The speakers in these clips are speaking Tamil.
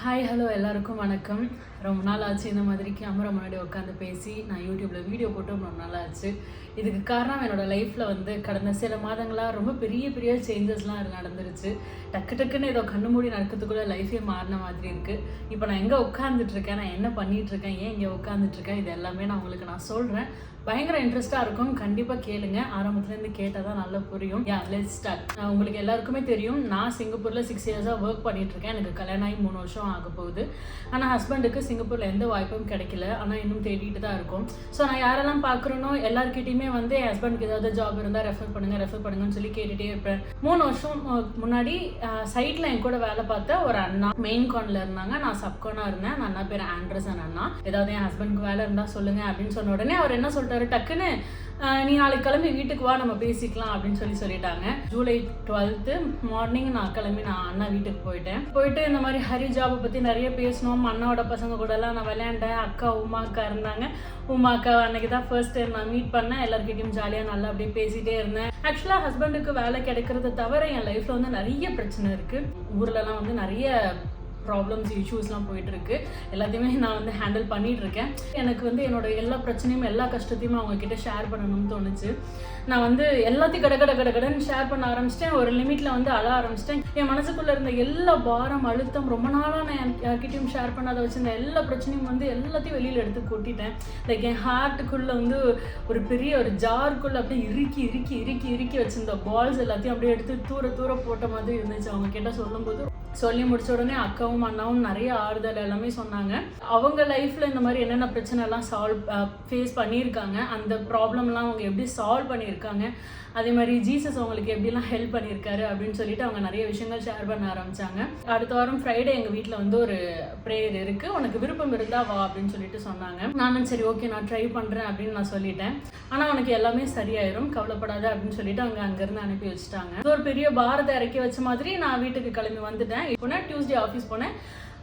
ஹாய் ஹலோ எல்லாருக்கும் வணக்கம். ரொம்ப நாள் ஆச்சு இந்த மாதிரி கேமரா முன்னாடி உட்காந்து பேசி. நான் யூடியூப்பில் வீடியோ போட்டு ரொம்ப நாள் ஆச்சு. இதுக்கு காரணம் என்னோடய லைஃப்பில் வந்து கடந்த சில மாதங்களாக ரொம்ப பெரிய பெரிய சேஞ்சஸ்லாம் நடந்துருச்சு. டக்குன்னு ஏதோ கண்ணு மூடி நடக்கிறதுக்குள்ளே லைஃபே மாறின மாதிரி இருக்குது. இப்போ நான் எங்கே உட்காந்துட்ருக்கேன், நான் என்ன பண்ணிகிட்ருக்கேன், ஏன் இங்கே உட்காந்துட்ருக்கேன், இது எல்லாமே நான் உங்களுக்கு நான் சொல்கிறேன். பயங்கர இன்ட்ரெஸ்ட்டாக இருக்கும், கண்டிப்பாக கேளுங்க. ஆரம்பத்துலேருந்து கேட்டால் தான் நல்லா புரியும். Let's start. உங்களுக்கு எல்லாருக்குமே தெரியும், நான் சிங்கப்பூரில் 6 இயர்ஸாக ஒர்க் பண்ணிகிட்ருக்கேன். எனக்கு கல்யாணம் ஆகி 3 வருஷம் ஆக போகுது. ஆனால் ஹஸ்பண்டுக்கு சிங்கப்பூரில் எந்த வாய்ப்பும் கிடைக்கல. ஆனால் இன்னும் தேடிட்டு தான் இருக்கும். ஸோ நான் யாரெல்லாம் பார்க்குறேனோ எல்லாருக்கிட்டையுமே வந்து என் ஹஸ்பண்டுக்கு ஏதாவது ஜாப் இருந்தால் ரெஃபர் பண்ணுங்கன்னு சொல்லி கேட்டுகிட்டே இருப்பேன். 3 வருஷம் முன்னாடி சைட்டில் என் கூட வேலை பார்த்த ஒரு அண்ணா மெயின் கானில் இருந்தாங்க. நான் சப்கானாக இருந்தேன். அந்த அண்ணா பேர் ஆண்ட்ரஸன் அண்ணா. ஏதாவது என் ஹஸ்பண்டுக்கு வேலை இருந்தால் சொல்லுங்கள் அப்படின்னு சொன்ன உடனே அவர் என்ன சொல்லிட்டாரு, டக்குன்னு நீ நாளைக்கு கிளம்பி வீட்டுக்கு வா, நம்ம பேசிக்கலாம் அப்படின்னு சொல்லிட்டாங்க. ஜூலை 12th மார்னிங் நான் கிளம்பி நான் அண்ணா வீட்டுக்கு போயிட்டு இந்த மாதிரி ஹரி ஜாபை பற்றி நிறைய பேசணும். அண்ணாவோட பசங்க கூடலாம் நான் விளையாண்டேன். அக்கா உமாக்கா இருந்தாங்க. உமாக்கா அன்னைக்கு தான் ஃபர்ஸ்ட் டைம் நான் மீட் பண்ணேன். எல்லாருக்கிட்டையும் ஜாலியாக நல்லா அப்படியே பேசிகிட்டே இருந்தேன். ஆக்சுவலாக ஹஸ்பண்டுக்கு வேலை கிடைக்கிறத தவிர என் லைஃப்பில் வந்து நிறைய பிரச்சனை இருக்குது. ஊர்லலாம் வந்து நிறைய ப்ராப்ளம்ஸ் இஷ்யூஸ்லாம் போயிட்டுருக்கு. எல்லாத்தையுமே நான் வந்து ஹேண்டில் பண்ணிகிட்ருக்கேன். எனக்கு வந்து என்னோட எல்லா பிரச்சனையும் எல்லா கஷ்டத்தையுமே அவங்கக்கிட்ட ஷேர் பண்ணணும்னு தோணுச்சு. நான் வந்து எல்லாத்தையும் கடன்னு ஷேர் பண்ண ஆரம்பிச்சிட்டேன். ஒரு லிமிட்டில் வந்து அழ ஆரம்பிச்சிட்டேன். என் மனசுக்குள்ளே இருந்த எல்லா பாரம் அழுத்தம் ரொம்ப நாளாக நான் யார்கிட்டையும் ஷேர் பண்ணாத வச்சுருந்த எல்லா பிரச்சனையும் வந்து எல்லாத்தையும் வெளியில் எடுத்து கொட்டிட்டேன். லைக் என் ஹார்ட்டுக்குள்ளே வந்து ஒரு பெரிய ஒரு ஜாருக்குள்ளே அப்படியே இறுக்கி வச்சுருந்த பால்ஸ் எல்லாத்தையும் அப்படியே எடுத்து தூர போட்ட மாதிரி இருந்துச்சு. அவங்க கிட்ட சொல்லும்போது சொல்லி முடிச்ச உடனே அக்காவும் அண்ணாவும் நிறைய ஆறுதல் எல்லாமே சொன்னாங்க. அவங்க லைஃப்பில் இந்த மாதிரி என்னென்ன பிரச்சனை எல்லாம் ஃபேஸ் பண்ணியிருக்காங்க, அந்த ப்ராப்ளம்லாம் அவங்க எப்படி சால்வ் பண்ணியிருக்காங்க, அதே மாதிரி ஜீசஸ் அவங்களுக்கு எப்படிலாம் ஹெல்ப் பண்ணியிருக்காரு அப்படின்னு சொல்லிட்டு அவங்க நிறைய விஷயங்கள் ஷேர் பண்ண ஆரம்பித்தாங்க. அடுத்த வாரம் ஃப்ரைடே எங்கள் வீட்டில் வந்து ஒரு ப்ரேயர் இருக்குது, உனக்கு விருப்பம் இருந்தால் வா அப்படின்னு சொல்லிட்டு சொன்னாங்க. நானும் சரி ஓகே நான் ட்ரை பண்ணுறேன் அப்படின்னு நான் சொல்லிட்டேன். ஆனால் உனக்கு எல்லாமே சரியாயிரும், கவலைப்படாத அப்படின்னு சொல்லிட்டு அவங்க அங்கேருந்து அனுப்பி வச்சுட்டாங்க. ஒரு பெரிய பாரத்தை இறக்கி வச்ச மாதிரி நான் வீட்டுக்கு கிளம்பி வந்துட்டேன். இப்போ டியூஸ்டே ஆஃபீஸ் போனேன்.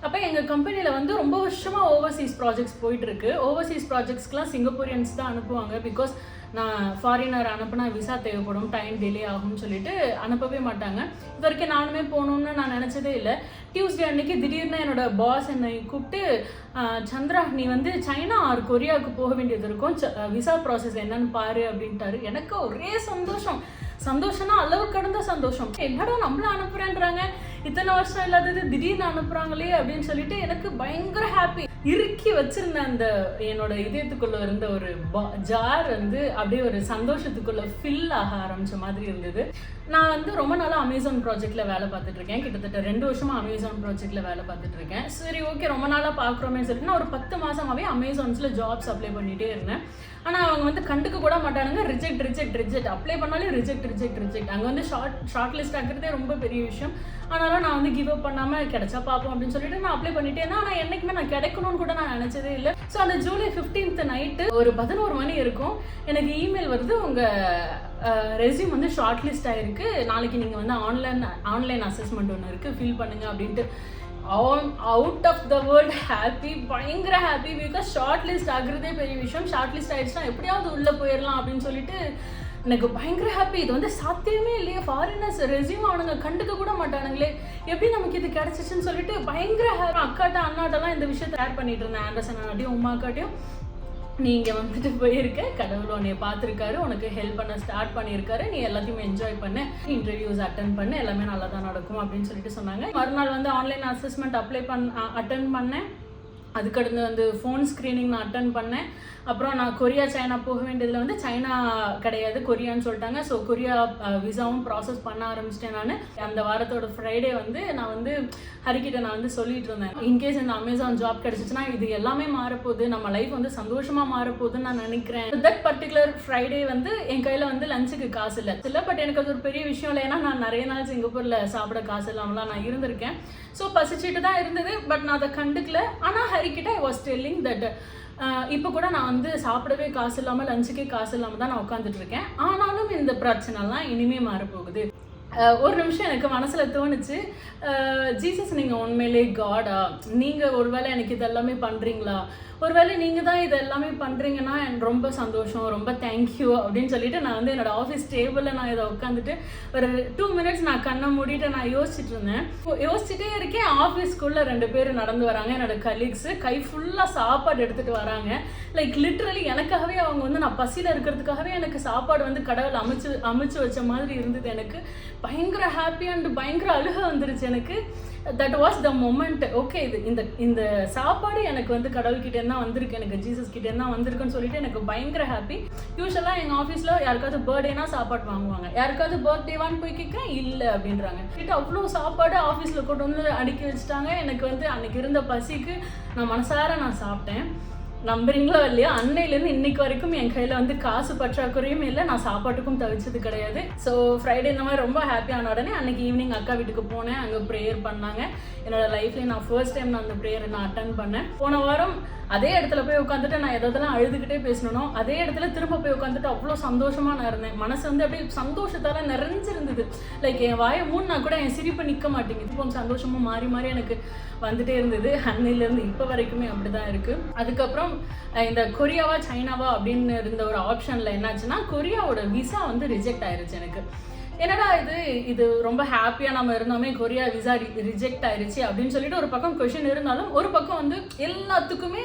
அப்போ எங்கள் கம்பெனியில் வந்து ரொம்ப வருஷமாக ஓவர்சீஸ் ப்ராஜெக்ட்ஸ் போயிட்டுருக்கு. ஓவர்சீஸ் ப்ராஜெக்ட்ஸ்க்கெலாம் சிங்கப்பூரியன்ஸ் தான் அனுப்புவாங்க. பிகாஸ் நான் ஃபாரினர் அனுப்புனா விசா தேவைப்படும், டைம் டிலே ஆகும்னு சொல்லிட்டு அனுப்பவே மாட்டாங்க. இது வரைக்கும் நானுமே போகணுன்னு நான் நினச்சதே இல்லை. டியூஸ்டே அன்னைக்கு திடீர்னு என்னோட பாஸ் என்னை கூப்பிட்டு, சந்திரா நீ வந்து சைனா ஆர் கொரியாவுக்கு போக வேண்டியது இருக்கும், விசா ப்ராசஸ் என்னன்னு பாரு அப்படின்ட்டாரு. எனக்கு ஒரே சந்தோஷம்னா அளவு கடந்த சந்தோஷம். என்னடா நம்மள அனுப்புறேன்றாங்க, இத்தனை வருஷம் இல்லாதது திடீர்னு அனுப்புறாங்களே அப்படின்னு சொல்லிட்டு எனக்கு பயங்கர ஹாப்பி. இறுக்கி வச்சிருந்த அந்த என்னோட இதயத்துக்குள்ள இருந்த ஒரு ஜார் வந்து அப்படியே ஒரு சந்தோஷத்துக்குள்ள ஃபில் ஆக ஆரம்பிச்ச மாதிரி இருந்தது. நான் வந்து ரொம்ப நாளாக அமேசான் ப்ராஜெக்ட்ல வேலை பார்த்துட்டு இருக்கேன். கிட்டத்தட்ட 2 வருஷமா அமேசான் ப்ராஜெக்ட்ல வேலை பார்த்துட்டு இருக்கேன். சரி ஓகே ரொம்ப நாளாக பார்க்குறோமே சொல்லிட்டு நான் ஒரு 10 மாசமாவே அமேசான்ஸ்ல ஜாப்ஸ் அப்ளை பண்ணிட்டே இருந்தேன். ஆனால் அவங்க வந்து கண்டுக்க கூட மாட்டானுங்க. ரிஜெக்ட் அப்ளை பண்ணாலும் ரிஜெக்ட். அங்கே வந்து ஷார்ட் லிஸ்ட் ஆக்குறதே ரொம்ப பெரிய விஷயம். ஆனாலும் நான் வந்து கிவ் அப் பண்ணாமல் கிடைச்சா பார்ப்போம் அப்படின்னு சொல்லிட்டு நான் அப்ளை பண்ணிட்டே இருந்தேன். ஆனால் என்னைக்குமே நான் கிடைக்கணும்னு கூட நான் நினச்சதே இல்லை. ஸோ அந்த ஜூலை 15th நைட்டு ஒரு 11 மணி இருக்கும், எனக்கு இமெயில் வருது, உங்கள் ரெஸ்யூம் வந்து ஷார்ட் லிஸ்ட் ஆகிருக்கு, நாளைக்கு நீங்கள் வந்து ஆன்லைன் அசஸ்மெண்ட் ஒன்று இருக்குது, ஃபில் பண்ணுங்க அப்படின்ட்டு. Out of the world happy, பயங்கர ஹாப்பி. பிகாஸ் ஷார்ட் லிஸ்ட் ஆகுறதே பெரிய விஷயம். ஷார்ட் லிஸ்ட் ஆகிடுச்சுன்னா எப்படியாவது உள்ளே போயிடலாம் அப்படின்னு சொல்லிட்டு எனக்கு பயங்கர ஹாப்பி. இது வந்து சாத்தியமே இல்லையே, ஃபாரினர்ஸ் ரெஸ்யூம் அவனுங்க கண்டுக்க கூட மாட்டானுங்களே, எப்படி நமக்கு இது கிடச்சிச்சுன்னு சொல்லிட்டு பயங்கர ஹாப்பி. அக்காட்ட அண்ணாட்டெல்லாம் இந்த விஷயத்தை ஷேர் பண்ணிட்டு இருந்தேன். ஆண்டர்சன் அண்ணாட்டையும் உமாக்காட்டையும், நீங்கள் வந்துட்டு போயிருக்க, கடவுள் உன்னைய பார்த்துருக்காரு, உனக்கு ஹெல்ப் பண்ண ஸ்டார்ட் பண்ணியிருக்காரு, நீ எல்லாத்தையுமே என்ஜாய் பண்ணு, இன்டர்வியூஸ் அட்டன் பண்ணு, எல்லாமே நல்லா தான் நடக்கும் அப்படின்னு சொல்லிட்டு சொன்னாங்க. மறுநாள் வந்து ஆன்லைன் அசஸ்மெண்ட் அட்டன் பண்ணேன். அதுக்கடுத்து வந்து ஃபோன் ஸ்க்ரீனிங் நான் அட்டன் பண்ணேன். அப்புறம் நான் கொரியா சைனா போக வேண்டியதில் வந்து சைனா கிடையாது கொரியான்னு சொல்லிட்டாங்க. ஸோ கொரியா விசாவும் ப்ராசஸ் பண்ண ஆரம்பிச்சிட்டேன். நான் அந்த வாரத்தோட ஃப்ரைடே வந்து நான் வந்து ஹரிக்கிட்ட நான் வந்து சொல்லிட்டு இருந்தேன், இன்கேஸ் இந்த அமேசான் ஜாப் கிடச்சிச்சுன்னா இது எல்லாமே மாறப்போகுது, நம்ம லைஃப் வந்து சந்தோஷமாக மாறப்போகுதுன்னு நான் நினைக்கிறேன். தட் பர்டிகுலர் ஃப்ரைடே வந்து என் கையில் வந்து லஞ்சுக்கு காசு இல்லை. பட் எனக்கு அது ஒரு பெரிய விஷயம் இல்லை. ஏன்னா நான் நிறைய நாள் சிங்கப்பூரில் சாப்பிட காசு இல்லாமலாம் நான் இருந்திருக்கேன். ஸோ பசிச்சுட்டு தான் இருந்தது. பட் நான் அதை கண்டுக்கல. ஆனால் ஹரிக்கிட்ட ஐ வாஸ் டெல்லிங் தட் இப்போ கூட நான் வந்து சாப்பிடவே காசு இல்லாமல் லஞ்சுக்கே காசு இல்லாமல் தான் நான் உட்காந்துட்டு இருக்கேன். ஆனாலும் இந்த பிரச்சனைலாம் இனிமேல் மாறப்போகுது. ஒரு நிமிஷம் எனக்கு மனசில் தோணுச்சு, ஜீசஸ் நீங்கள் உண்மையிலே காடா? நீங்கள் ஒருவேளை எனக்கு இதெல்லாமே பண்ணுறீங்களா? ஒருவேளை நீங்கள் தான் இது எல்லாமே பண்ணுறீங்கன்னா எனக்கு ரொம்ப சந்தோஷம், ரொம்ப தேங்க்யூ அப்படின்னு சொல்லிட்டு நான் வந்து என்னோடய ஆஃபீஸ் டேபிளில் நான் இதை உட்காந்துட்டு ஒரு 2 மினிட்ஸ் நான் கண்ணை மூடிட்டு நான் யோசிச்சுட்டு இருந்தேன். யோசிச்சுட்டே இருக்கேன். ஆஃபீஸ்க்குள்ளே 2 பேர் நடந்து வராங்க, என்னோடய கலீக்ஸு. கை ஃபுல்லாக சாப்பாடு எடுத்துகிட்டு வராங்க. லைக் லிட்ரலி எனக்காகவே அவங்க வந்து நான் பசியில் இருக்கிறதுக்காகவே எனக்கு சாப்பாடு வந்து கடவுள் அமைச்சு வச்ச மாதிரி இருந்தது. எனக்கு பயங்கர ஹாப்பி அண்ட் பயங்கர அழுகை வந்துருச்சு எனக்கு. That was the moment. Okay, இந்த சாப்பாடு எனக்கு வந்து கடவுள்கிட்டேருந்து தான் வந்திருக்கு, எனக்கு ஜீசஸ் கிட்டேருந்து தான் வந்திருக்குன்னு சொல்லிட்டு எனக்கு பயங்கர ஹாப்பி. யூஸ்வலாக எங்கள் ஆஃபீஸில் யாருக்காவது பர்த்டேனா சாப்பாடு வாங்குவாங்க, யாருக்காவது பர்த்டேவான்னு போய் கேட்க இல்லை அப்படின்றாங்க. கிட்ட அவ்வளோ சாப்பாடு ஆஃபீஸில் கொண்டு வந்து அடுக்கி வச்சுட்டாங்க. எனக்கு வந்து அன்னைக்கு இருந்த பசிக்கு நான் மனசார நான் சாப்பிட்டேன். நம்புறீங்களோ இல்லையா, அன்னையிலேருந்து இன்னைக்கு வரைக்கும் என் கையில் வந்து காசு பற்றாக்குறையும் இல்லை, நான் சாப்பாட்டுக்கும் தவிச்சது கிடையாது. ஸோ ஃப்ரைடே இந்த மாதிரி ரொம்ப ஹாப்பியான உடனே அன்னைக்கு ஈவினிங் அக்கா வீட்டுக்கு போனேன். அங்கே ப்ரேயர் பண்ணாங்க. என்னோட லைஃப்லேயே நான் ஃபர்ஸ்ட் டைம் நான் அந்த ப்ரேயரை நான் அட்டன் பண்ணேன். போன வாரம் அதே இடத்துல போய் உட்காந்துட்டு நான் எதெல்லாம் அழுதுகிட்டே பேசணும், அதே இடத்துல திரும்ப போய் உட்காந்துட்டு அவ்வளோ சந்தோஷமாக நான் இருந்தேன். மனசு வந்து அப்படியே சந்தோஷத்தால் நிறைஞ்சிருந்தது. லைக் என் வாயை மூணுனா கூட என் சிரிப்பு நிற்க மாட்டேங்குது. இப்போ சந்தோஷமும் மாறி மாறி எனக்கு வந்துட்டே இருந்தது. அன்னையிலேருந்து இப்போ வரைக்குமே அப்படி தான் இருக்குது. அதுக்கப்புறம் இந்த கொரியாவா சைனாவா அப்படின்னு இருந்த ஒரு ஆப்ஷனில் என்னாச்சுன்னா, கொரியாவோட விசா வந்து ரிஜெக்ட் ஆயிருச்சு எனக்கு. என்னடா இது ரொம்ப ஹாப்பியாக நம்ம இருந்தோமே, கொரியா விசா ரிஜெக்ட் ஆயிடுச்சு அப்படின்னு சொல்லிட்டு ஒரு பக்கம் கொஷின் இருந்தாலும், ஒரு பக்கம் வந்து எல்லாத்துக்குமே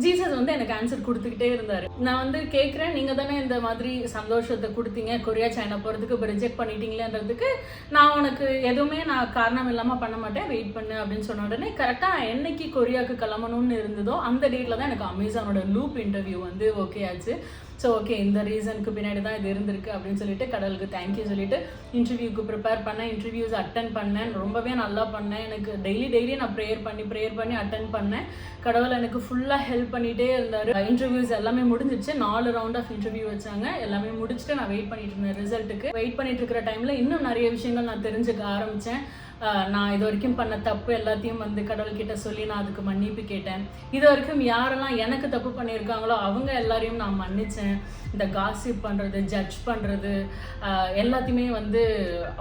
ஜீசஸ் வந்து எனக்கு ஆன்சர் கொடுத்துக்கிட்டே இருந்தார். நான் வந்து கேட்குறேன், நீங்கள் தானே இந்த மாதிரி சந்தோஷத்தை கொடுத்தீங்க கொரியா சைனா போகிறதுக்கு, இப்போ ரிஜெக்ட் பண்ணிட்டீங்களேன்றதுக்கு நான் உனக்கு எதுவுமே நான் காரணம் இல்லாமல் பண்ண மாட்டேன், வெயிட் பண்ணு அப்படின்னு சொன்ன உடனே கரெக்டாக என்னைக்கு கொரியாவுக்கு கிளம்பணும்னு இருந்ததோ அந்த டேட்டில் தான் எனக்கு அமேசானோட லூப் இன்டர்வியூ வந்து ஓகே ஆச்சு. ஸோ ஓகே, இந்த ரீசனுக்கு பின்னாடி தான் இது இருந்திருக்கு அப்படின்னு சொல்லிட்டு கடவுளுக்கு தேங்க்யூ சொல்லிட்டு இன்டர்வியூக்கு ப்ரிப்பேர் பண்ணேன். இன்டர்வியூஸ் அட்டன் பண்ணேன். ரொம்பவே நல்லா பண்ணேன். எனக்கு டெய்லி நான் ப்ரேயர் பண்ணி அட்டன் பண்ணேன். கடவுள் எனக்கு ஃபுல்லாக ஹெல்ப் பண்ணிகிட்டே இருந்தார். இன்டர்வியூஸ் எல்லாமே முடிஞ்சிச்சு. 4 ரவுண்ட் ஆஃப் இன்டர்வியூ வச்சாங்க. எல்லாமே முடிச்சுட்டு நான் வெயிட் பண்ணிட்டு இருந்தேன் ரிசல்ட்டுக்கு. வெயிட் பண்ணிட்டு இருக்கிற டைமில் இன்னும் நிறைய விஷயங்கள் நான் தெரிஞ்சுக்க ஆரம்பித்தேன். நான் இது வரைக்கும் பண்ண தப்பு எல்லாத்தையும் வந்து கடவுள்கிட்ட சொல்லி நான் அதுக்கு மன்னிப்பு கேட்டேன். இது வரைக்கும் யாரெல்லாம் எனக்கு தப்பு பண்ணியிருக்காங்களோ அவங்க எல்லாரையும் நான் மன்னித்தேன். இந்த காசிப் பண்ணுறது, ஜட்ஜ் பண்ணுறது எல்லாத்தையுமே வந்து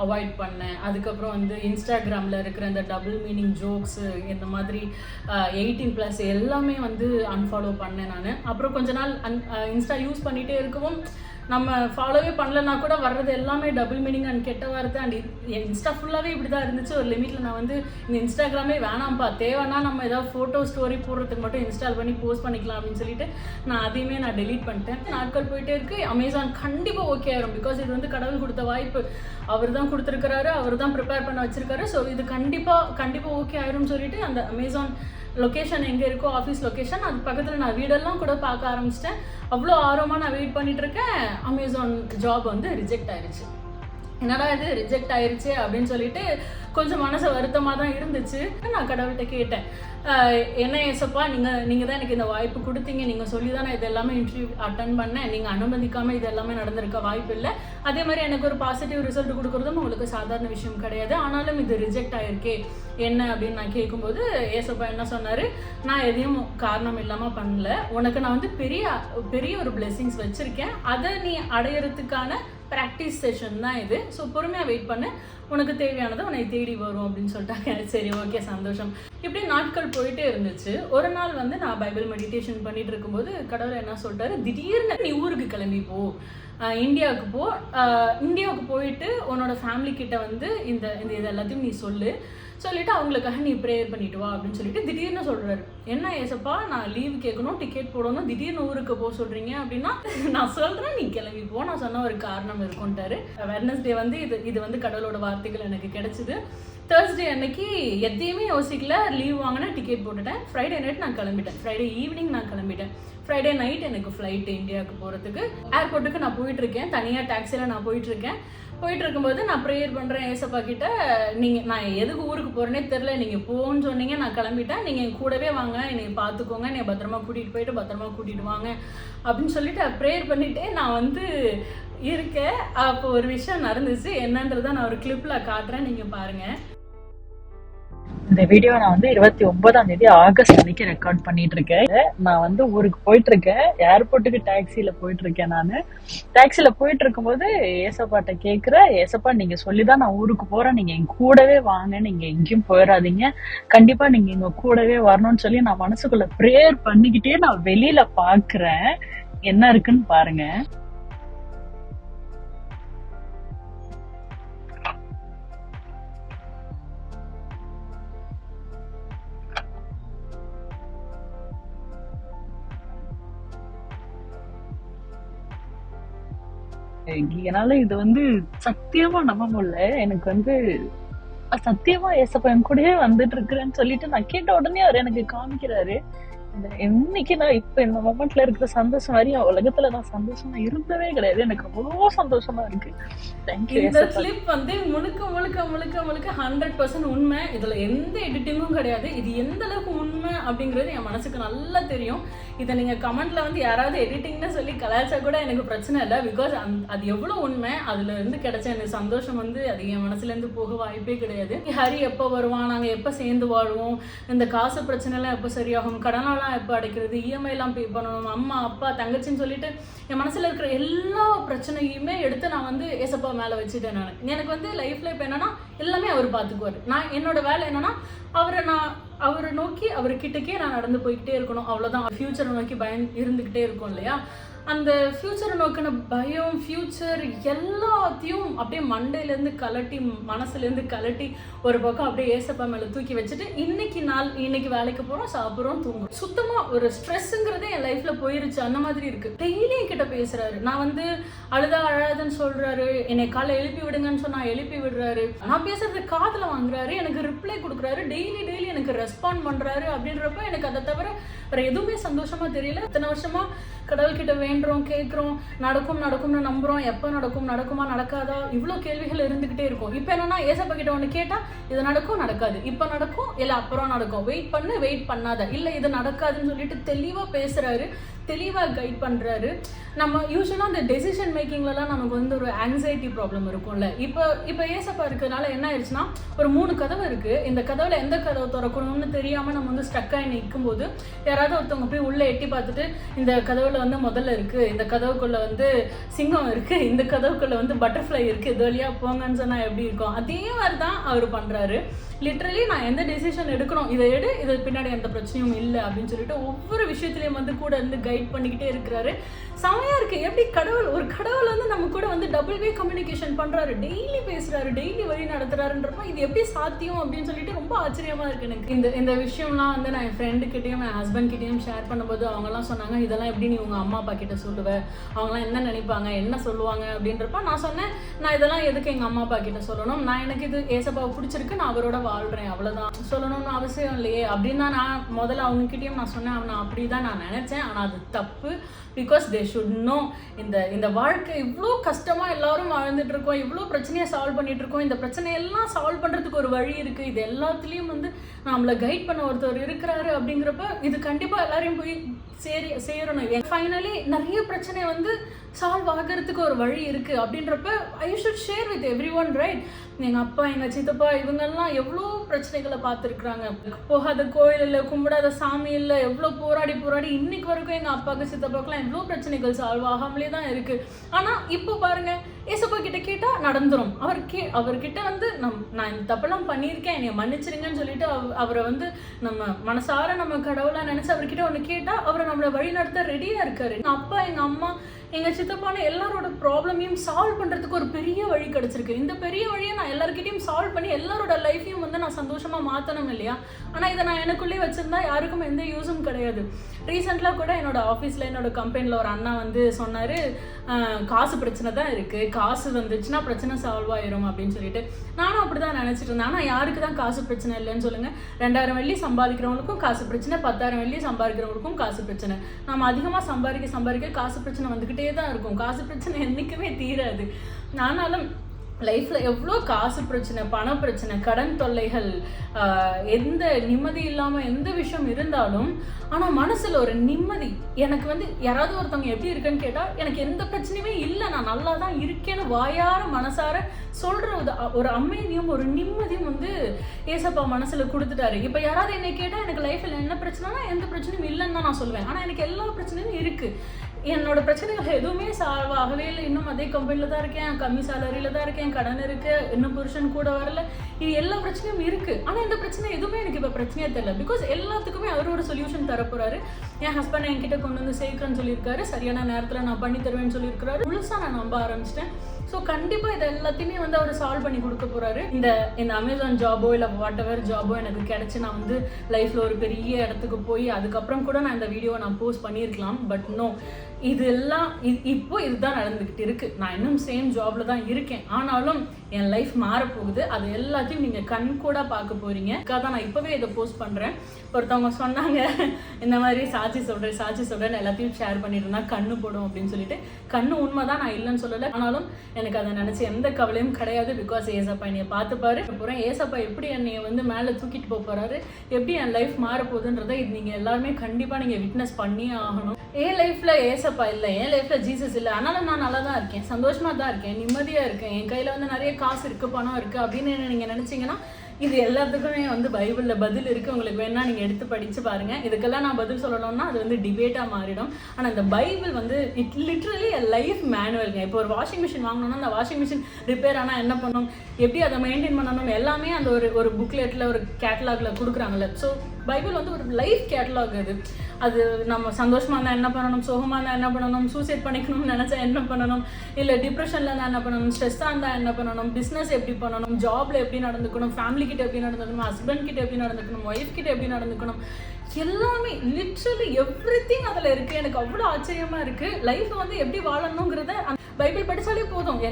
அவாய்ட் பண்ணேன். அதுக்கப்புறம் வந்து இன்ஸ்டாகிராமில் இருக்கிற இந்த டபுள் மீனிங் ஜோக்ஸு, இந்த மாதிரி 18+ எல்லாமே வந்து அன்ஃபாலோ பண்ணேன் நான். அப்புறம் கொஞ்ச நாள் இன்ஸ்டா யூஸ் பண்ணிகிட்டே இருக்கவும் நம்ம ஃபாலோவே பண்ணலன்னா கூட வர்றது எல்லாமே டபுள் மீனிங் அண்ட் கெட்ட வார்த்தை. அண்ட் இன்ஸ்டா ஃபுல்லாகவே இப்படி தான் இருந்துச்சு. ஒரு லிமிட்டில் நான் வந்து இந்த இன்ஸ்டாகிராமே வேணாம்ப்பா, தேவைன்னா நம்ம ஏதாவது ஃபோட்டோ ஸ்டோரி போடுறதுக்கு மட்டும் இன்ஸ்டால் பண்ணி போஸ்ட் பண்ணிக்கலாம் அப்படின்னு சொல்லிட்டு நான் அதையுமே நான் டெலீட் பண்ணிட்டேன். நாட்கள் போயிட்டே இருக்கு. அமேசான் கண்டிப்பாக ஓகே ஆயிரும். பிகாஸ் இது வந்து கடவுள் கொடுத்த வாய்ப்பு, அவர் தான் கொடுத்துருக்கிறாரு, அவர் தான் ப்ரிப்பேர் பண்ண வச்சிருக்காரு. ஸோ இது கண்டிப்பாக ஓகே ஆயிரும்னு சொல்லிட்டு அந்த அமேசான் லொக்கேஷன் எங்கே இருக்கோ, ஆஃபீஸ் லொக்கேஷன், அது பக்கத்தில் நான் வீடெல்லாம் கூட பார்க்க ஆரம்பிச்சிட்டேன். அவ்வளோ ஆர்வமாக நான் வெயிட் பண்ணிட்டு இருக்கேன். அமேசான் ஜாப் வந்து ரிஜெக்ட் ஆயிடுச்சு. என்னடா இது ரிஜெக்ட் ஆயிடுச்சு அப்படின்னு சொல்லிட்டு கொஞ்சம் மனசு வருத்தமாக தான் இருந்துச்சு. நான் கடவுள்கிட்ட கேட்டேன், என்ன ஏசப்பா, நீங்கள் தான் எனக்கு இந்த வாய்ப்பு கொடுத்தீங்க, நீங்கள் சொல்லி தான் நான் இது எல்லாமே இன்டர்வியூ அட்டன் பண்ணேன், நீங்கள் அனுமதிக்காமல் இது எல்லாமே நடந்திருக்க வாய்ப்பு இல்லை. அதே மாதிரி எனக்கு ஒரு பாசிட்டிவ் ரிசல்ட் கொடுக்குறதும் உங்களுக்கு சாதாரண விஷயம் கிடையாது. ஆனாலும் இது ரிஜெக்ட் ஆயிருக்கே என்ன அப்படின்னு நான் கேட்கும்போது ஏசப்பா என்ன சொன்னார், நான் எதையும் காரணம் இல்லாமல் பண்ணல, உனக்கு நான் வந்து பெரிய ஒரு பிளெஸிங்ஸ் வச்சுருக்கேன், அதை நீ அடையிறதுக்கான ப்ராக்டிஸ் செஷன் தான் இது. ஸோ பொறுமையாக வெயிட் பண்ணு, உனக்கு தேவையானதை உன்னை தேடி வரும் அப்படின்னு சொல்லிட்டாங்க. சரி, ஓகே, சந்தோஷம். இப்படி நாட்கள் போயிட்டே இருந்துச்சு. ஒரு நாள் வந்து நான் பைபிள் மெடிடேஷன் பண்ணிட்டு இருக்கும்போது கடவுள் என்ன சொல்லிட்டாரு, திடீர்னு நீ ஊருக்கு கிளம்பி போ, இந்தியாவுக்கு போயிட்டு உன்னோட ஃபேமிலி கிட்ட வந்து இந்த இது எல்லாத்தையும் நீ சொல்லிட்டு அவங்களுக்காக நீ ப்ரேயர் பண்ணிட்டு வா அப்படின்னு சொல்லிட்டு திடீர்னு சொல்றாரு. என்ன ஏசப்பா, நான் லீவ் கேட்கணும், டிக்கெட் போடணும், திடீர்னு ஊருக்கு போக சொல்றீங்க அப்படின்னா நான் சொல்றேன் நீ கிளம்பி போ, நான் சொன்ன ஒரு காரணம் இருக்கும்ட்டாரு. வெட்னஸ்டே வந்து இது வந்து கடவுளோட வார்த்தைகள் எனக்கு கிடைச்சிது. தேர்ஸ்டே அன்னைக்கு எதையுமே யோசிக்கல, லீவ் வாங்கினேன், டிக்கெட் போட்டுட்டேன். ஃப்ரைடே நைட் நான் கிளம்பிட்டேன், ஃப்ரைடே ஈவினிங் நான் கிளம்பிட்டேன். ஃப்ரைடே நைட் எனக்கு ஃப்ளைட் இந்தியாவுக்கு போகிறதுக்கு. ஏர்போர்ட்டுக்கு நான் போயிட்டுருக்கேன், தனியாக டாக்ஸியில் நான் போயிட்டுருக்கேன். போயிட்டு இருக்கும்போது நான் ப்ரேயர் பண்ணுறேன் ஏசப்பா கிட்ட, நான் எதுக்கு ஊருக்கு போகிறேனே தெரில, நீங்கள் போன்னு சொன்னீங்க, நான் கிளம்பிட்டேன், நீங்கள் என் கூடவே வாங்க, என்னை பார்த்துக்கோங்க, என்னை பத்திரமா கூட்டிகிட்டு வாங்க அப்படின்னு சொல்லிட்டு ப்ரேயர் பண்ணிவிட்டு நான் வந்து இருக்கேன். அப்போ ஒரு விஷயம் நடந்துச்சு, என்னன்றதை நான் ஒரு கிளிப்பில் காட்டுறேன், நீங்கள் பாருங்கள். இந்த வீடியோ நான் வந்து 29ஆம் தேதி ஆகஸ்ட் அன்னைக்கு ரெக்கார்ட் பண்ணிட்டு இருக்கேன். நான் வந்து ஊருக்கு போயிட்டு இருக்கேன். ஏர்போர்ட்டுக்கு டாக்ஸில போயிட்டு இருக்கேன். நான் டாக்ஸில போயிட்டு இருக்கும்போது ஏசப்பாட்ட கேக்குறேன், ஏசப்பா நீங்க சொல்லிதான் நான் ஊருக்கு போறேன், நீங்க எங்க கூடவே வாங்க, நீங்க எங்கேயும் போயிடாதீங்க, கண்டிப்பா நீங்க எங்க கூடவே வரணும்னு சொல்லி நான் மனசுக்குள்ள ப்ரேயர் பண்ணிக்கிட்டே நான் வெளியில பாக்குறேன். என்ன இருக்குன்னு பாருங்க. என்னால இது வந்து சத்தியமா நம்ப முடியல. எனக்கு வந்து சத்தியமா ஏசப்பா என் கூடயே வந்துட்டு இருக்கிறேன்னு சொல்லிட்டு நான் கேட்ட உடனே அவர் எனக்கு காமிக்கிறாரு. இன்னைக்கு நான் இப்ப இந்த மொமெண்ட்ல இருக்கிற சந்தோஷம் வரையும் உலகத்துல நான் சந்தோஷமா இருந்தவே கிடையாது. எனக்கு அவ்வளோ சந்தோஷமா இருக்கு. இந்த கிளிப் வந்து முழுக்க முழுக்க முழுக்க முழுக்க 100% உண்மை. இதுல எந்த எடிட்டிங்கும் கிடையாது. இது எந்த அளவுக்கு உண்மை அப்படிங்கிறது என் மனசுக்கு நல்லா தெரியும். இதை நீங்க கமெண்ட்ல வந்து யாராவது எடிட்டிங்னு சொல்லி கலாய்ச்சா கூட எனக்கு பிரச்சனை இல்லை. பிகாஸ் அது எவ்வளவு உண்மை, அதுல இருந்து கிடைச்ச எனக்கு சந்தோஷம் வந்து அது என் மனசுல இருந்து போக வாய்ப்பே கிடையாது. ஹரி எப்போ வருவான், நாங்க எப்ப சேர்ந்து வாழ்வோம், இந்த காசு பிரச்சனை எல்லாம் எப்ப சரியாகும், கடனால எப்போ அடைக்கிறது, இஎம்ஐ எல்லாம் பே பண்ணணும், அம்மா அப்பா தங்கச்சின்னு சொல்லிட்டு என் மனசுல இருக்கிற எல்லா பிரச்சனையுமே எடுத்து நான் வந்து ஏசப்பா மேல வச்சுட்டேன். நான் எனக்கு வந்து லைஃப்ல இப்ப என்னன்னா எல்லாமே அவர் பார்த்துக்குவாரு. நான் என்னோட வேலை என்னன்னா அவரை நோக்கி அவர்கிட்டக்கே நான் நடந்து போய்கிட்டே இருக்கணும், அவ்வளவுதான். ஃபியூச்சரை நோக்கி பயம் இருந்துகிட்டே இருக்கும் இல்லையா? அந்த ஃபியூச்சரை நோக்கின பயம், ஃபியூச்சர் எல்லாத்தையும் அப்படியே மண்டையிலேருந்து கலட்டி, மனசுலேருந்து கலட்டி ஒரு பக்கம் அப்படியே ஏசப்பா மேலே தூக்கி வச்சுட்டு இன்னைக்கு வேலைக்கு போகிறோம், சாப்பிட்றோம், தூங்குறோம். சுத்தமாக ஒரு ஸ்ட்ரெஸ்ஸுங்கிறதே என் லைஃப்பில் போயிருச்சு. அந்த மாதிரி இருக்குது. டெய்லி என்கிட்ட பேசுகிறாரு. நான் வந்து அழாதுன்னு சொல்கிறாரு, என்னை காலை எழுப்பி விடுங்கன்னு சொன்னால் எழுப்பி விடுறாரு. நான் பேசுறது காதில் வாங்குறாரு, எனக்கு ரிப்ளை கொடுக்குறாரு, டெய்லி எனக்கு ரெஸ்பாண்ட் பண்ணுறாரு. அப்படின்றப்ப எனக்கு அதை தவிர வேறு எதுவுமே சந்தோஷமாக தெரியல. இத்தனை வருஷமாக கடவுள்கிட்ட வேண்டுறோம், கேட்குறோம், நடக்கும்னு நம்புகிறோம். எப்போ நடக்குமா நடக்காதா, இவ்வளோ கேள்விகள் இருந்துக்கிட்டே இருக்கும். இப்போ என்னன்னா ஏசப்பா கிட்ட ஒன்று கேட்டால் இது நடக்காது, இப்போ நடக்கும், இல்லை அப்புறம் நடக்கும், வெயிட் பண்ணாத, இல்லை இது நடக்காதுன்னு சொல்லிட்டு தெளிவாக பேசுகிறாரு, தெளிவாக கைட் பண்ணுறாரு. நம்ம யூஸ்வலாக அந்த டெசிஷன் மேக்கிங்லலாம் நமக்கு வந்து ஒரு ஆங்ஸைட்டி ப்ராப்ளம் இருக்கும்ல. இப்போ ஏசப்பா இருக்கிறதுனால என்ன ஆயிடுச்சுன்னா, ஒரு 3 கதவு இருக்குது. இந்த கதவுல எந்த கதவை திறக்கணும்னு தெரியாமல் நம்ம வந்து ஸ்டக்காகி நிற்கும்போது யாராவது ஒருத்தவங்க போய் உள்ளே எட்டி பார்த்துட்டு, இந்த கதவுல வந்து முதல்ல இருக்குது, இந்த கதவுக்குள்ளே வந்து சிங்கம் இருக்குது, இந்த கதவுக்குள்ளே வந்து பட்டர்ஃப்ளை இருக்குது, இது வழியாக போங்கன்னு சொன்னால் எப்படி இருக்கும்? அதே மாதிரி தான் அவர் பண்ணுறாரு. லிட்ரலி நான் எந்த டெசிஷன் எடுக்கணும், இதை இது பின்னாடி எந்த பிரச்சனையும் இல்லை அப்படின்னு சொல்லிட்டு ஒவ்வொரு விஷயத்துலையும் வந்து கூட இருந்து கைட் பண்ணிக்கிட்டே இருக்கிறாரு. செமையா இருக்கு. எப்படி ஒரு கடவுள் வந்து நம்ம கூட வந்து டபுள் வே கம்யூனிகேஷன் பண்றாரு, டெய்லி பேசுறாரு, டெய்லி வழி நடத்துறாருன்றப்ப இது எப்படி சாத்தியம் அப்படின்னு சொல்லிட்டு ரொம்ப ஆச்சரியமா இருக்கு எனக்கு. இந்த விஷயம்லாம் வந்து நான் என் ஃப்ரெண்டு கிட்டேயும் என் ஹஸ்பண்ட் கிட்டேயும் ஷேர் பண்ணும்போது அவங்கெல்லாம் சொன்னாங்க, இதெல்லாம் எப்படி நீ உங்க அம்மா அப்பா கிட்ட சொல்லுவேன், அவங்களாம் என்ன நினைப்பாங்க, என்ன சொல்லுவாங்க அப்படின்றப்ப நான் சொன்னேன், நான் இதெல்லாம் எதுக்கு எங்க அம்மா அப்பா கிட்ட சொல்லணும், நான் எனக்கு இது ஏசப்பாவை பிடிச்சிருக்கு, நான் அவரோட வாழ்றேன், அவ்வளவுதான், சொல்லணும்னு அவசியம் இல்லையே அப்படின்னு நான் முதல்ல அவங்ககிட்டயும் நான் சொன்னேன். அவனை அப்படிதான் நான் நினைச்சேன். ஆனா அது தப்பு. பிகாஸ் தே ஷுட் நோ, இந்த வாழ்க்கை இவ்வளோ கஷ்டமாக எல்லாரும் வாழ்ந்துட்டு இருக்கோம், இவ்வளோ பிரச்சனையை சால்வ் பண்ணிட்டு இருக்கோம், இந்த பிரச்சனையெல்லாம் சால்வ் பண்ணுறதுக்கு ஒரு வழி இருக்குது, இது எல்லாத்துலேயும் வந்து நம்மளை கைட் பண்ண ஒருத்தர் இருக்கிறாரு அப்படிங்கிறப்ப இது கண்டிப்பாக எல்லாரையும் போய் சேரணும். ஃபைனலி நிறைய பிரச்சனை வந்து சால்வ் ஆகிறதுக்கு ஒரு வழி இருக்குது அப்படின்றப்ப I should share with every one, right? எங்கள் அப்பா, எங்கள் சித்தப்பா இவங்கெல்லாம் எவ்வளோ பிரச்சனைகளை பார்த்துருக்குறாங்க. போகாத கோயில் இல்லை, கும்பிடாத சாமி இல்லை, எவ்வளோ போராடி இன்னைக்கு வரைக்கும் எங்கள் அப்பாவுக்கு சித்தப்பாக்கெல்லாம் எவ்வளோ பிரச்சனைகள் சால்வ் ஆகாமலே தான் இருக்குது. ஆனால் இப்போ பாருங்கள், ஏசப்பா கிட்ட கேட்டால் நடந்துடும். அவர்கிட்ட வந்து நான் இந்த தப்பெல்லாம் பண்ணியிருக்கேன், என்னை மன்னிச்சிருங்கன்னு சொல்லிட்டு அவரை வந்து நம்ம மனசார நம்ம கடவுளாக நினச்சி அவர்கிட்ட ஒன்று கேட்டால் அவரை நம்மளை வழி நடத்த ரெடியாக இருக்காரு. எங்கள் அப்பா, எங்கள் அம்மா, எங்கள் சித்தப்பான எல்லாரோட ப்ராப்ளமையும் சால்வ் பண்ணுறதுக்கு ஒரு பெரிய வழி கிடச்சிருக்கு. இந்த பெரிய வழியை நான் எல்லாருக்கிட்டையும் சால்வ் பண்ணி எல்லாரோட லைஃப்பையும் வந்து நான் சந்தோஷமாக மாற்றணும் இல்லையா? ஆனால் இதை நான் எனக்குள்ளேயே வச்சுருந்தா யாருக்கும் எந்த யூஸும் கிடையாது. ரீசெண்டாக கூட என்னோட ஆஃபீஸில் என்னோட கம்பெனியில் ஒரு அண்ணா வந்து சொன்னார், காசு பிரச்சனை தான் இருக்குது, காசு வந்துச்சுன்னா பிரச்சனை சால்வ் ஆயிரும் அப்படின்னு சொல்லிட்டு. நானும் அப்படி தான் நினச்சிட்டு இருந்தேன். ஆனால் யாருக்கு தான் காசு பிரச்சனை இல்லைன்னு சொல்லுங்கள்? 2000 வெள்ளி சம்பாதிக்கிறவங்களுக்கும் காசு பிரச்சனை, 10,000 வெள்ளி சம்பாதிக்கிறவங்களுக்கும் காசு பிரச்சனை. நம்ம அதிகமாக சம்பாதிக்க காசு பிரச்சனை வந்துக்கிட்டே தான் இருக்கும். காசு பிரச்சனை என்றைக்குமே தீராது. ஆனாலும் லைஃப்பில் எவ்வளோ காசு பிரச்சனை, பண பிரச்சனை, கடன் தொல்லைகள், எந்த நிம்மதி இல்லாமல் எந்த விஷயம் இருந்தாலும் ஆனால் மனசில் ஒரு நிம்மதி. எனக்கு வந்து யாராவது ஒருத்தவங்க எப்படி இருக்குன்னு கேட்டால் எனக்கு எந்த பிரச்சனையுமே இல்லை, நான் நல்லா தான் இருக்கேன்னு வாயார மனசார சொல்கிற ஒரு அமைதியும் ஒரு நிம்மதியும் வந்து ஏசப்பா மனசில் கொடுத்துட்டாரு. இப்போ யாராவது என்னை கேட்டால் எனக்கு லைஃப்பில் என்ன பிரச்சனைனா எந்த பிரச்சனையும் இல்லைன்னு தான் நான் சொல்லுவேன். ஆனால் எனக்கு எல்லா பிரச்சனையும் இருக்குது. என்னோட பிரச்சனைகள் எதுவுமே சால்வ் ஆகவே இல்லை. இன்னும் அதே கம்பெனியில் தான் இருக்கேன், கம்மி சேலரியில் தான் இருக்கேன், கடன் இருக்கு, இன்னும் புருஷன் கூட வரல, இது எல்லா பிரச்சனையும் இருக்கு. ஆனால் இந்த பிரச்சனை எதுவுமே எனக்கு இப்போ பிரச்சனையே தெரியல. பிகாஸ் எல்லாத்துக்குமே அவர் ஒரு சொல்யூஷன் தரப்போறாரு. என் ஹஸ்பண்ட் என்கிட்ட கொண்டு வந்து சேர்க்கிறேன்னு சொல்லியிருக்காரு, சரியான நேரத்தில் நான் பண்ணி தருவேன்னு சொல்லியிருக்காரு. முழுசாக நான் நம்ப ஆரம்பிச்சிட்டேன். ஸோ கண்டிப்பாக இதை எல்லாத்தையுமே வந்து அவர் சால்வ் பண்ணி கொடுக்க போறாரு. இந்த அமேசான் ஜாபோ இல்லை வாட் எவர் ஜாபோ எனக்கு கிடைச்சி நான் வந்து லைஃப்பில் ஒரு பெரிய இடத்துக்கு போய் அதுக்கப்புறம் கூட நான் இந்த வீடியோவை நான் போஸ்ட் பண்ணியிருக்கலாம். பட் நோ, இதெல்லாம் இப்போ இதுதான் நடந்துக்கிட்டு இருக்கு. நான் இன்னும் சேம் ஜாப்ல தான் இருக்கேன். ஆனாலும் என் லைஃப் மாறப்போகுது. அது எல்லாத்தையும் நீங்கள் கண் கூட பார்க்க போறீங்க. தான் நான் இப்போவே இதை போஸ்ட் பண்ணுறேன். ஒருத்தவங்க சொன்னாங்க இந்த மாதிரி சாட்சி சொல்கிறேன் எல்லாத்தையும் ஷேர் பண்ணிட்டு இருந்தா கண்ணு போடும் அப்படின்னு சொல்லிட்டு. கண்ணு உண்மை தான், நான் இல்லைன்னு சொல்லலை. ஆனாலும் எனக்கு அதை நினச்சி எந்த கவலையும் கிடையாது. பிகாஸ் ஏசப்பா என்னைய பார்த்துப்பாரு போகிறேன். ஏசப்பா எப்படி என்னைய வந்து மேலே தூக்கிட்டு போகிறாரு, எப்படி என் லைஃப் மாற போகுதுன்றதை இது நீங்கள் எல்லாருமே கண்டிப்பாக நீங்கள் விட்னஸ் பண்ணியே ஆகணும். என் லைஃப்பில் ஏசப்பா இல்லை, என் லைஃப்பில் ஜீசஸ் இல்லை, ஆனாலும் நான் நல்லா தான் இருக்கேன், சந்தோஷமாக தான் இருக்கேன், நிம்மதியாக இருக்கேன், என் கையில் வந்து நிறைய காசு இருக்குது, பணம் இருக்குது அப்படின்னு நீங்கள் நினச்சிங்கன்னா இது எல்லாத்துக்குமே வந்து பைபிளில் பதில் இருக்குது. உங்களுக்கு வேணால் நீங்கள் எடுத்து படித்து பாருங்கள். இதுக்கெல்லாம் நான் பதில் சொல்லணும்னா அது வந்து டிபேட்டாக மாறிடும். ஆனால் இந்த பைபிள் வந்து இட் லிட்ரலி லைஃப் மேனுவல்ங்க. இப்போ ஒரு வாஷிங் மிஷின் வாங்கணும்னா அந்த வாஷிங் மிஷின் ரிப்பேர் ஆனால் என்ன பண்ணணும், எப்படி அதை மெயின்டைன் பண்ணணும், எல்லாமே அந்த ஒரு புக்லெட்டில் ஒரு கேட்டலாகில் கொடுக்குறாங்கல்ல. ஸோ பைபிள் வந்து ஒரு லைஃப் கேட்டலாக். அது நம்ம சந்தோஷமாக இருந்தால் என்ன பண்ணணும், சோகமாக இருந்தால் என்ன பண்ணணும், சூசைட் பண்ணிக்கணும்னு நினச்சா என்ன பண்ணணும், இல்லை டிப்ரெஷனில் இருந்தால் என்ன பண்ணணும், ஸ்ட்ரெஸ்ஸாக இருந்தால் என்ன பண்ணணும், பிஸ்னஸ் எப்படி பண்ணணும், ஜாபில் எப்படி நடந்துக்கணும், ஃபேமிலி கிட்ட எப்படி நடந்துக்கணும், ஹஸ்பண்ட் கிட்ட எப்படி நடந்துக்கணும், ஒய்ஃப் கிட்ட எப்படி நடந்துக்கணும், எல்லாமே லிட்ரலி எவ்ரிதிங் அதில் இருக்குது. எனக்கு அவ்வளோ ஆச்சரியமாக இருக்குது. லைஃப் வந்து எப்படி வாழணுங்கிறத பைபிள் படித்தாலே போதும்.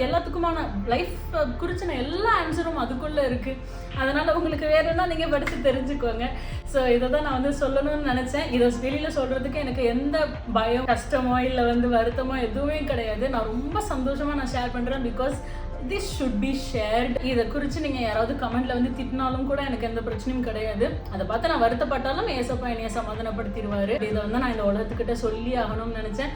எல்லாத்துக்குமான லைஃப் குறிச்சின எல்லா ஆன்சரும் அதுக்குள்ளே இருக்குது. அதனால் உங்களுக்கு வேறு என்ன நீங்கள் படித்து தெரிஞ்சுக்கோங்க. ஸோ இதை தான் நான் வந்து சொல்லணும்னு நினச்சேன். இதை வெளியில் சொல்கிறதுக்கு எனக்கு எந்த பயம், கஷ்டமோ இல்லை வந்து வருத்தமோ எதுவுமே கிடையாது. நான் ரொம்ப சந்தோஷமாக நான் ஷேர் பண்ணுறேன். Because this should be shared. இதை குறித்து நீங்கள் யாராவது கமெண்ட்டில் வந்து திட்டினாலும் கூட எனக்கு எந்த பிரச்சனையும் கிடையாது. அதை பார்த்து நான் வருத்தப்பட்டாலும் ஏசப்பா என்னைய சமாதானப்படுத்திடுவார். இதை வந்து நான் இந்த உலகத்துக்கிட்ட சொல்லி ஆகணும்னு நினச்சேன்.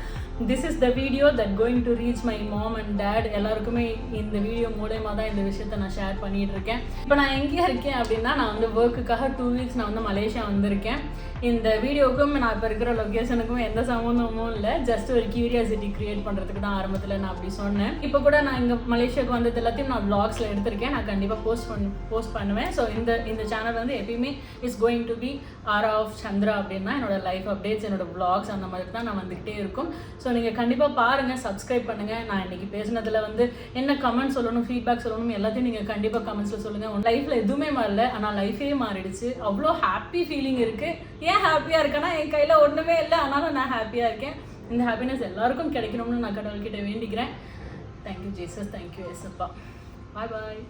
This is the video that going to reach my mom and dad. எல்லாருக்குமே இந்த வீடியோ மூலயமா தான் இந்த விஷயத்த நான் ஷேர் பண்ணிட்டு இருக்கேன். இப்போ நான் எங்கேயா இருக்கேன் அப்படின்னா, நான் வந்து ஒர்க்குக்காக 2 வீக்ஸ் நான் வந்து மலேசியா வந்திருக்கேன். இந்த வீடியோவுக்கும் நான் இப்போ இருக்கிற லொக்கேஷனுக்கும் எந்த சம்மந்தமும் இல்லை. ஜஸ்ட் ஒரு கியூரியாசிட்டி கிரியேட் பண்ணுறதுக்கு தான் ஆரம்பத்தில் நான் அப்படி சொன்னேன். இப்போ கூட நான் இங்கே மலேசியாவுக்கு வந்தது எல்லாத்தையும் நான் வ்ளாக்ஸில் எடுத்திருக்கேன். நான் கண்டிப்பாக போஸ்ட் பண்ணுவேன். ஸோ இந்த சேனல் வந்து எப்பயுமே is going to be aura of Chandra அப்படின்னா என்னோட லைஃப் அப்டேட்ஸ், என்னோட வ்ளாக்ஸ் அந்த மாதிரி தான் நான் வந்துக்கிட்டே இருக்கும். ஸோ நீங்கள் கண்டிப்பாக பாருங்கள், சப்ஸ்கிரைப் பண்ணுங்கள். நான் இன்றைக்கி பேசினதில் வந்து என்ன கமெண்ட் சொல்லணும், ஃபீட்பேக் சொல்லணும், எல்லாத்தையும் நீங்கள் கண்டிப்பாக கமெண்ட்ஸில் சொல்லுங்கள். உன் லைஃப்பில் எதுவுமே மாறல, ஆனால் லைஃபே மாறிடுச்சு. அவ்வளோ ஹாப்பி ஃபீலிங் இருக்குது. ஏன் ஹாப்பியாக இருக்கேன்னா, என் கையில் ஒன்றுமே இல்லை, ஆனாலும் நான் ஹாப்பியாக இருக்கேன். இந்த ஹாப்பினஸ் எல்லாருக்கும் கிடைக்கணும்னு நான் கடவுள்கிட்ட வேண்டிக்கிறேன். தேங்க்யூ ஜீசஸ், தேங்க்யூ ஏசப்பா. பாய் பாய்.